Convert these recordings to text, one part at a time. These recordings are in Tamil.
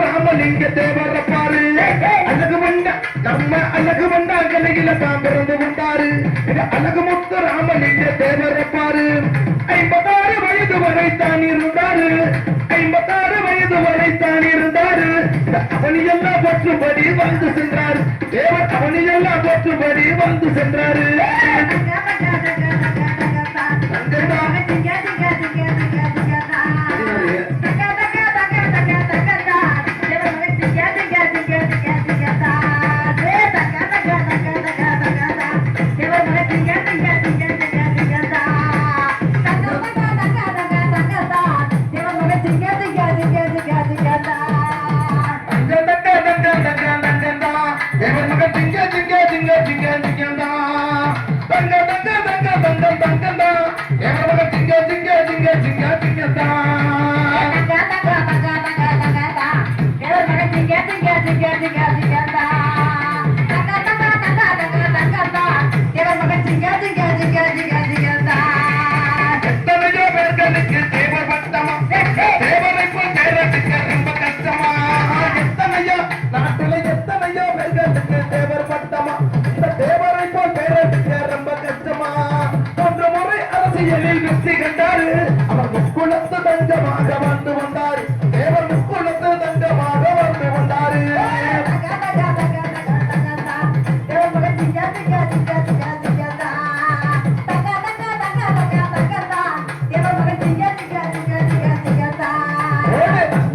ராமலிங்க தேவர பாரு அழகுமண்ட நம்ம அழகுமண்ட அகலையில தான் பிறந்து கொண்டாரு அழகுமுத்து ராமலிங்க தேவர பாரு 56 வயது வரை தான் இருந்தாரு 56 வயது வரை தான் இருந்தாரு அவனியெல்லாம் போற்றும்படி வந்து சென்றார் தேவர் அவனியெல்லாம் போற்றும்படி வந்து சென்றாரு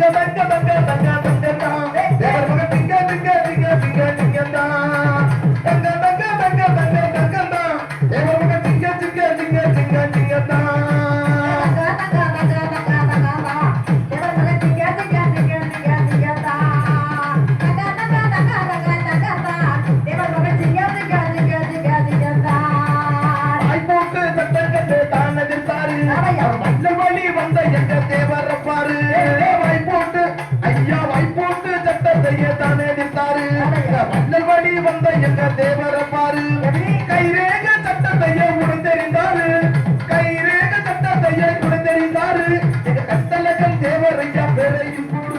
தங்க தங்க தங்க தங்க தான் தேவர் மகன் திங்க திங்க திங்க திங்க திங்க தான் தங்க தங்க தங்க தங்க தங்க தான் தேவர் மகன் திங்க திங்க திங்க திங்க திங்க தான் வழி வந்த எங்க தேவர பாரு வாய்ப்போட்டு ஐயா வாய்ப்போட்டு சட்டத்தையே தானே நின்றாரு வள்ளல் வழி வந்த எங்க தேவர பாரு கைரேக சட்டத்தையே உடைந்தெறிந்தாரு கைரேக சட்டத்தையே உடைந்தெறிந்தாரு எங்க கட்டளகள் தேவர் ஐயா பேரையும் கூறு